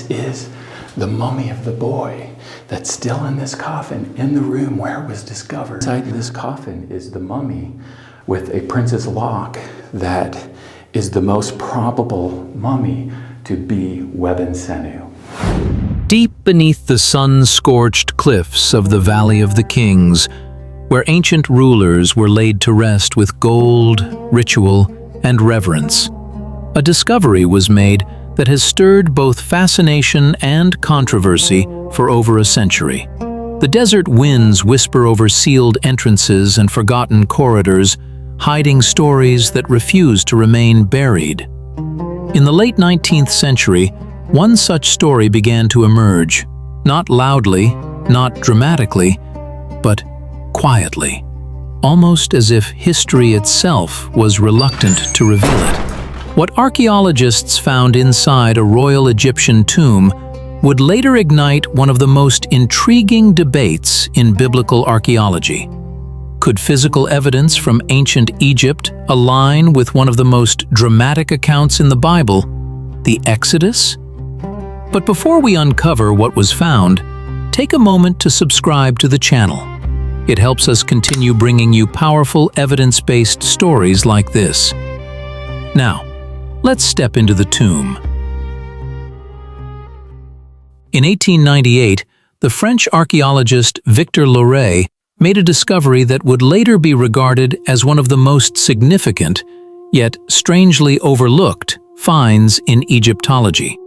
Is the mummy of the boy that's still in this coffin in the room where it was discovered. Inside this coffin is the mummy with a prince's lock that is the most probable mummy to be Webensenu. Deep beneath the sun-scorched cliffs of the Valley of the Kings, where ancient rulers were laid to rest with gold, ritual, and reverence, a discovery was made that has stirred both fascination and controversy for over a century. The desert winds whisper over sealed entrances and forgotten corridors, hiding stories that refuse to remain buried. In the late 19th century, one such story began to emerge, not loudly, not dramatically, but quietly, almost as if history itself was reluctant to reveal it. What archaeologists found inside a royal Egyptian tomb would later ignite one of the most intriguing debates in biblical archaeology. Could physical evidence from ancient Egypt align with one of the most dramatic accounts in the Bible, the Exodus? But before we uncover what was found, take a moment to subscribe to the channel. It helps us continue bringing you powerful evidence-based stories like this. Now, let's step into the tomb. In 1898, the French archaeologist Victor Loret made a discovery that would later be regarded as one of the most significant, yet strangely overlooked, finds in Egyptology.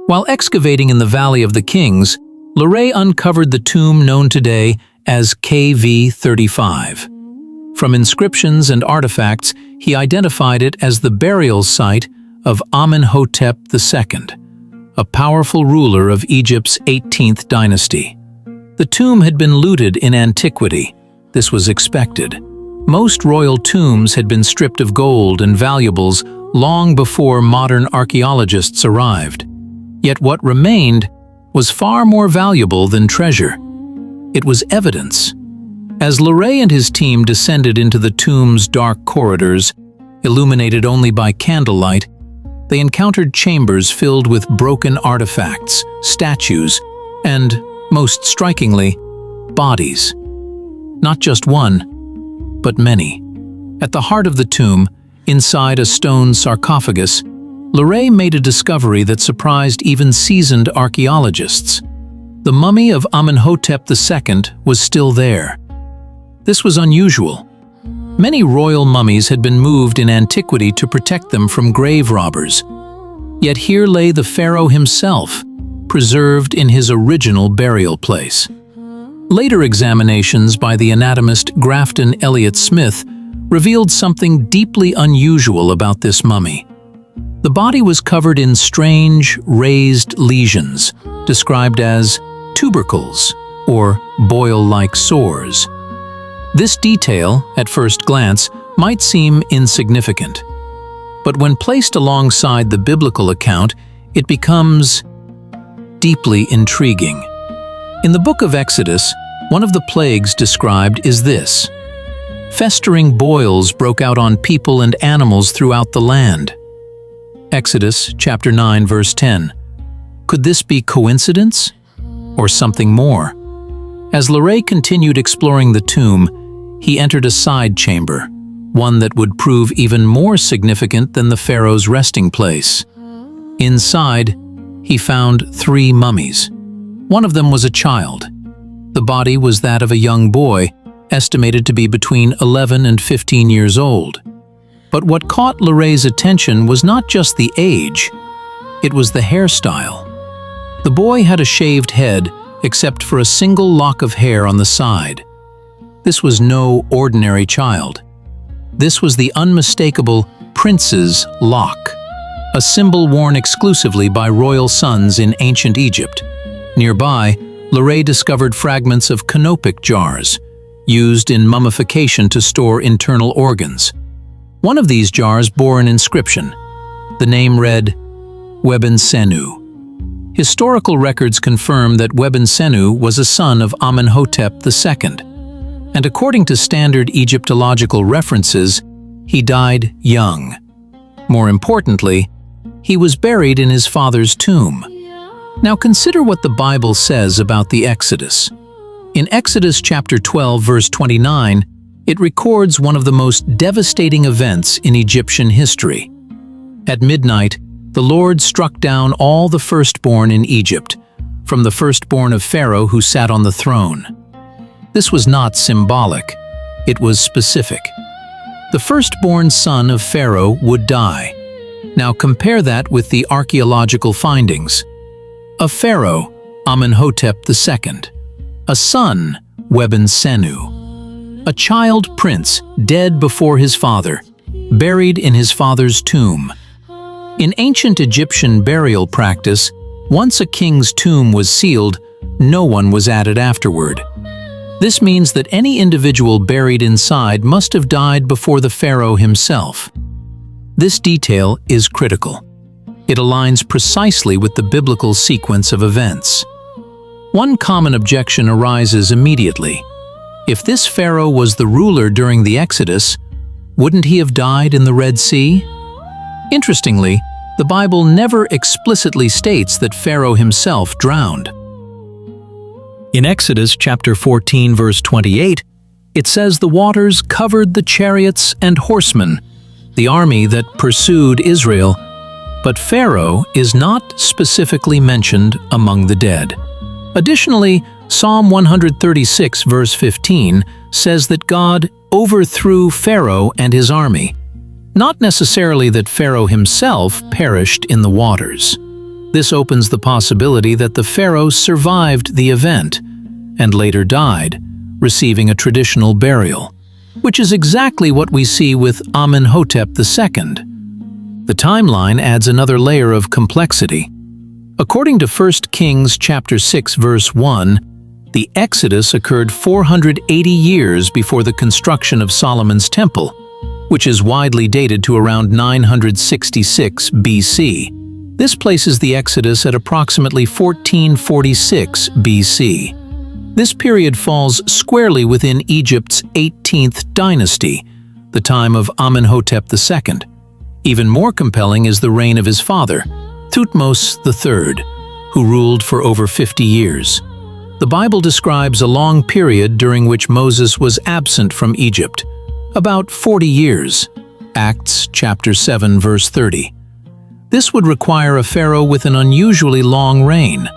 While excavating in the Valley of the Kings, Loret uncovered the tomb known today as KV 35. From inscriptions and artifacts, he identified it as the burial site of Amenhotep II, a powerful ruler of Egypt's 18th dynasty. The tomb had been looted in antiquity. This was expected. Most royal tombs had been stripped of gold and valuables long before modern archaeologists arrived. Yet what remained was far more valuable than treasure. It was evidence. As Loret and his team descended into the tomb's dark corridors, illuminated only by candlelight, they encountered chambers filled with broken artifacts, statues, and, most strikingly, bodies. Not just one, but many. At the heart of the tomb, inside a stone sarcophagus, Loret made a discovery that surprised even seasoned archaeologists. The mummy of Amenhotep II was still there. This was unusual. Many royal mummies had been moved in antiquity to protect them from grave robbers. Yet here lay the pharaoh himself, preserved in his original burial place. Later examinations by the anatomist Grafton Elliott Smith revealed something deeply unusual about this mummy. The body was covered in strange, raised lesions, described as tubercles or boil-like sores. This detail, at first glance, might seem insignificant. But when placed alongside the biblical account, it becomes deeply intriguing. In the book of Exodus, one of the plagues described is this: festering boils broke out on people and animals throughout the land. Exodus chapter 9, verse 10. Could this be coincidence? Or something more? As Loret continued exploring the tomb, he entered a side chamber, one that would prove even more significant than the pharaoh's resting place. Inside, he found 3 mummies. One of them was a child. The body was that of a young boy, estimated to be between 11 and 15 years old. But what caught Loret's attention was not just the age, it was the hairstyle. The boy had a shaved head, except for a single lock of hair on the side. This was no ordinary child. This was the unmistakable prince's lock, a symbol worn exclusively by royal sons in ancient Egypt. Nearby, Loret discovered fragments of canopic jars, used in mummification to store internal organs. One of these jars bore an inscription. The name read, Webensenu. Historical records confirm that Webensenu was a son of Amenhotep II, and according to standard Egyptological references, he died young. More importantly, he was buried in his father's tomb. Now consider what the Bible says about the Exodus. In Exodus chapter 12, verse 29, it records one of the most devastating events in Egyptian history. At midnight, the Lord struck down all the firstborn in Egypt, from the firstborn of Pharaoh who sat on the throne. This was not symbolic, it was specific. The firstborn son of Pharaoh would die. Now compare that with the archaeological findings. A pharaoh, Amenhotep II. A son, Webensenu. A child prince, dead before his father, buried in his father's tomb. In ancient Egyptian burial practice, once a king's tomb was sealed, no one was added afterward. This means that any individual buried inside must have died before the pharaoh himself. This detail is critical. It aligns precisely with the biblical sequence of events. One common objection arises immediately. If this pharaoh was the ruler during the Exodus, wouldn't he have died in the Red Sea? Interestingly, the Bible never explicitly states that Pharaoh himself drowned. In Exodus chapter 14, verse 28, it says the waters covered the chariots and horsemen, the army that pursued Israel, but Pharaoh is not specifically mentioned among the dead. Additionally, Psalm 136, verse 15, says that God overthrew Pharaoh and his army. Not necessarily that Pharaoh himself perished in the waters. This opens the possibility that the Pharaoh survived the event and later died, receiving a traditional burial, which is exactly what we see with Amenhotep II. The timeline adds another layer of complexity. According to 1 Kings chapter 6, verse 1, the Exodus occurred 480 years before the construction of Solomon's temple, which is widely dated to around 966 BC. This places the Exodus at approximately 1446 BC. This period falls squarely within Egypt's 18th dynasty, the time of Amenhotep II. Even more compelling is the reign of his father, Thutmose III, who ruled for over 50 years. The Bible describes a long period during which Moses was absent from Egypt, about 40 years, Acts chapter 7, verse 30. This would require a pharaoh with an unusually long reign.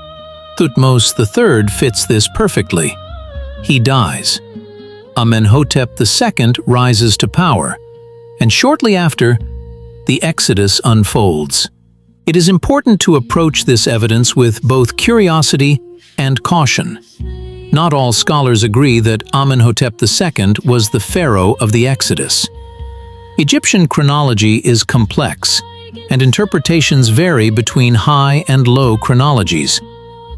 Thutmose III fits this perfectly. He dies. Amenhotep II rises to power, and shortly after, the Exodus unfolds. It is important to approach this evidence with both curiosity and caution. Not all scholars agree that Amenhotep II was the pharaoh of the Exodus. Egyptian chronology is complex, and interpretations vary between high and low chronologies.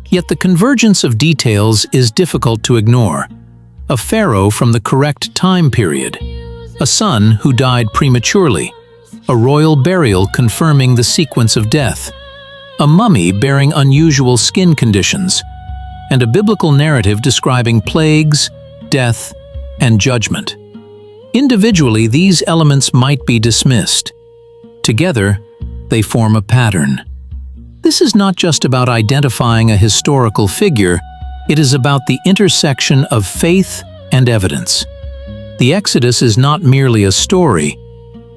Yet the convergence of details is difficult to ignore. A pharaoh from the correct time period, a son who died prematurely, a royal burial confirming the sequence of death, a mummy bearing unusual skin conditions, and a biblical narrative describing plagues, death, and judgment. Individually, these elements might be dismissed. Together, they form a pattern. This is not just about identifying a historical figure, it is about the intersection of faith and evidence. The Exodus is not merely a story,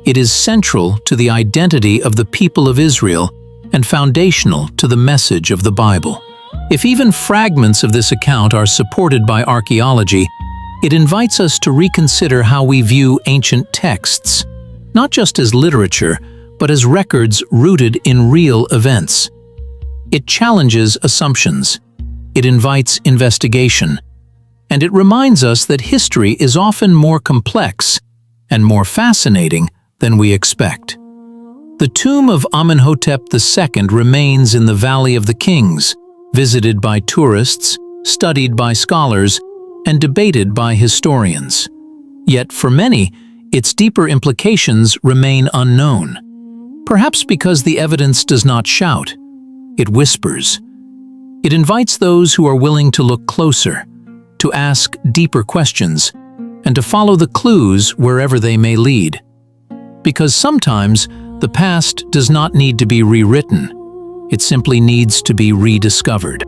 it is central to the identity of the people of Israel and foundational to the message of the Bible. If even fragments of this account are supported by archaeology, it invites us to reconsider how we view ancient texts, not just as literature, but as records rooted in real events. It challenges assumptions, it invites investigation, and it reminds us that history is often more complex and more fascinating than we expect. The tomb of Amenhotep II remains in the Valley of the Kings, visited by tourists, studied by scholars, and debated by historians. Yet for many, its deeper implications remain unknown. Perhaps because the evidence does not shout, it whispers. It invites those who are willing to look closer, to ask deeper questions, and to follow the clues wherever they may lead. Because sometimes, the past does not need to be rewritten. It simply needs to be rediscovered.